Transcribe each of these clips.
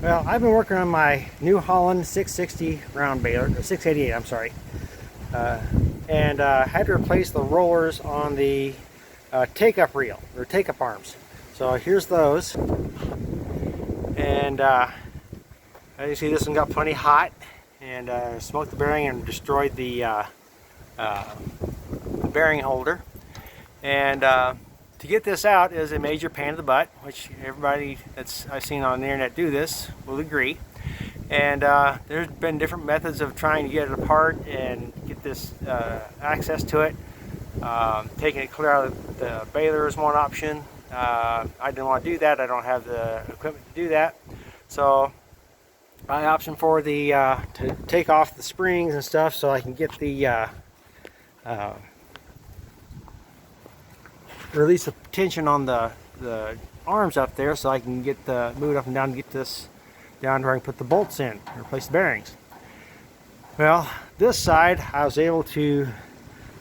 Well, I've been working on my New Holland 660 round baler, or 688, I'm sorry. And had to replace the rollers on the take-up reel, or take-up arms. So here's those. And as you see, this one got plenty hot and smoked the bearing and destroyed the bearing holder. And to get this out is a major pain in the butt, which everybody that's I've seen on the internet do this will agree. And there's been different methods of trying to get it apart and get this access to it. Taking it clear out of the baler is one option. I didn't want to do that. I don't have the equipment to do that. So I opted for the to take off the springs and stuff so I can get the release the tension on the arms up there so I can get the move it up and down and get this down where I can put the bolts in and replace the bearings. Well, this side I was able to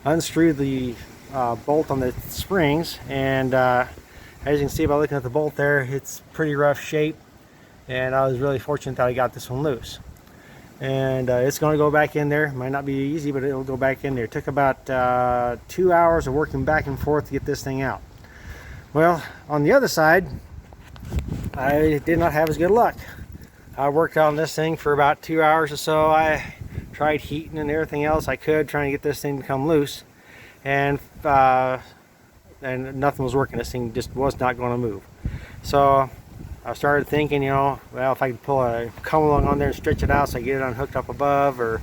unscrew the bolt on the springs, and as you can see by looking at the bolt there, it's pretty rough shape, and I was really fortunate that I got this one loose. And it's going to go back in there. Might not be easy, but it'll go back in there. It took about 2 hours of working back and forth to get this thing out. Well, on the other side, I did not have as good luck. I worked on this thing for about 2 hours or so. I tried heating and everything else I could, trying to get this thing to come loose, and nothing was working. This thing just was not going to move. So I started thinking, you know, well, if I could come along on there and stretch it out so I get it unhooked up above, or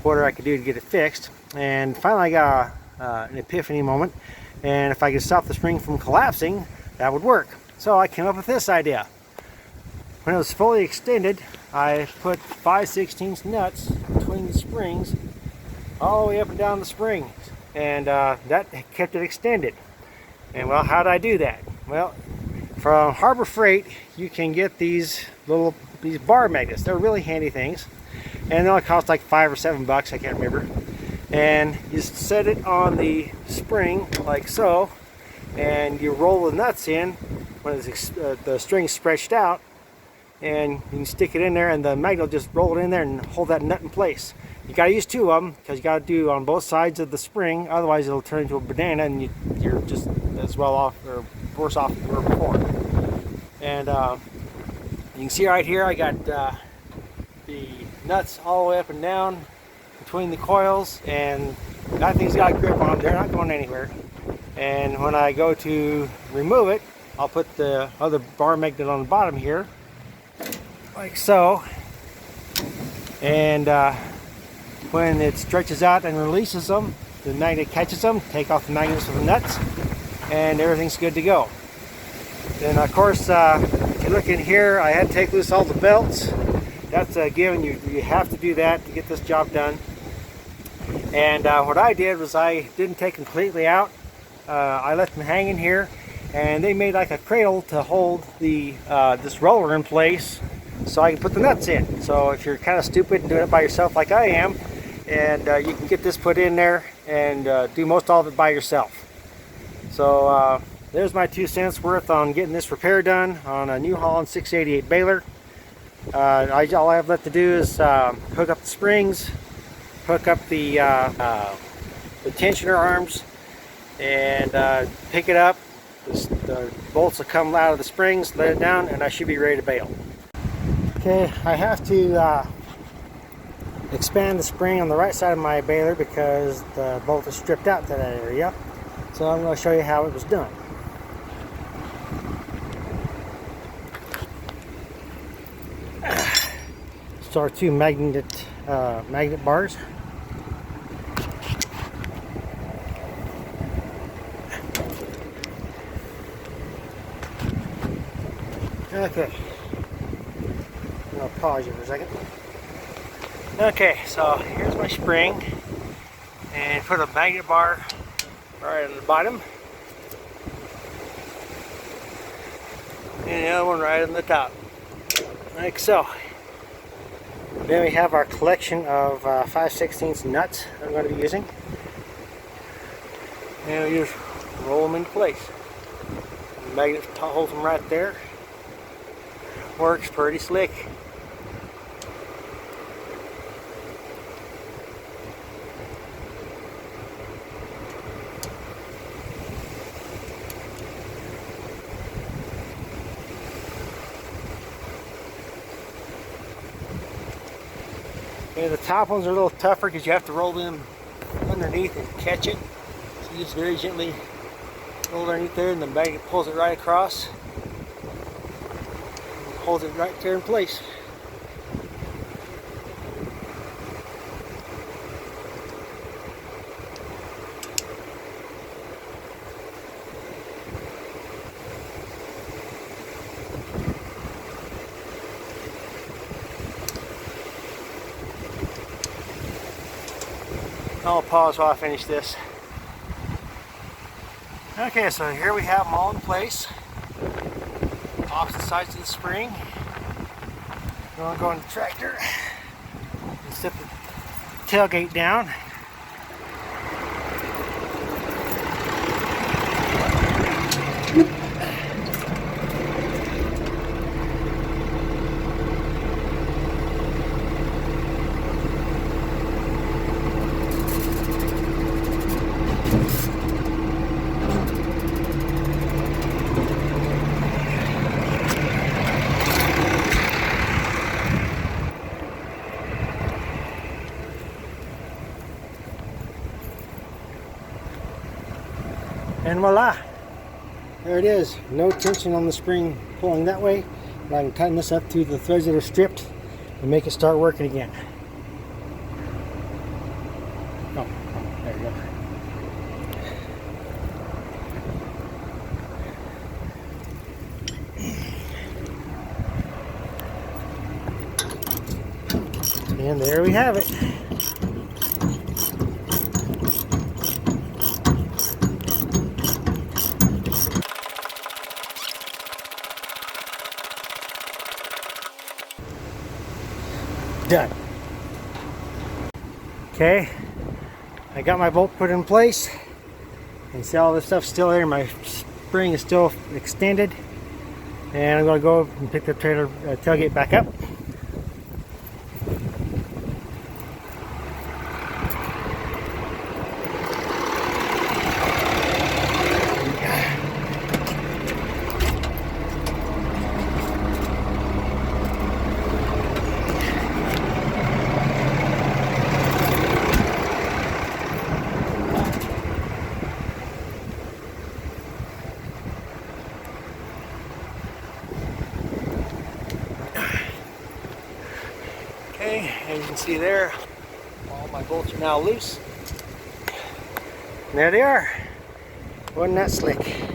whatever I could do to get it fixed. And finally I got an epiphany moment, and if I could stop the spring from collapsing, that would work. So I came up with this idea. When it was fully extended, I put 5/16 nuts between the springs all the way up and down the springs, and that kept it extended. And well, how did I do that? Well, from Harbor Freight, you can get these bar magnets. They're really handy things, and they only cost like $5 or $7, I can't remember. And you set it on the spring like so, and you roll the nuts in when the string's stretched out, and you can stick it in there, and the magnet will just roll it in there and hold that nut in place. You got to use two of them because you got to do on both sides of the spring, otherwise it'll turn into a banana and you're just as well off or worse off than you were before. And you can see right here I got the nuts all the way up and down between the coils, and that thing's got a grip on them. They're not going anywhere. And when I go to remove it, I'll put the other bar magnet on the bottom here like so, and when it stretches out and releases them, the magnet catches them, take off the magnets with the nuts, and everything's good to go. Then of course, if you look in here, I had to take loose all the belts. That's a given. You have to do that to get this job done. And what I did was I didn't take completely out. I let them hang in here, and they made like a cradle to hold the this roller in place so I can put the nuts in. So if you're kind of stupid and doing it by yourself like I am, and you can get this put in there and do most all of it by yourself. So there's my 2 cents worth on getting this repair done on a New Holland 688 baler. All I have left to do is hook up the springs, hook up the tensioner arms, and pick it up. The bolts will come out of the springs, let it down, and I should be ready to bale. Okay, I have to expand the spring on the right side of my baler because the bolt is stripped out to that area. So I'm going to show you how it was done. So our 2 magnet bars. Okay. I'll pause you for a second. Okay, so here's my spring, and put a magnet bar right on the bottom, and the other one right on the top, like so. Then we have our collection of 5/16 nuts that I'm going to be using, and we just roll them into place. The magnet holds them right there. Works pretty slick. Okay, the top ones are a little tougher because you have to roll them underneath and catch it. So you just very gently roll it underneath there, and the bag pulls it right across. And holds it right there in place. I'll pause while I finish this. Okay, so here we have them all in place. Opposite sides of the spring. I'm going to go in the tractor and set the tailgate down. And voila, there it is. No tension on the spring pulling that way. And I can tighten this up to the threads that are stripped and make it start working again. Oh, there you go. And there we have it. Done. Okay, I got my bolt put in place, and see all this stuff's still there. My spring is still extended, and I'm going to go and pick the trailer tailgate back up. Okay, as you can see there, all my bolts are now loose. And there they are. Wasn't that slick?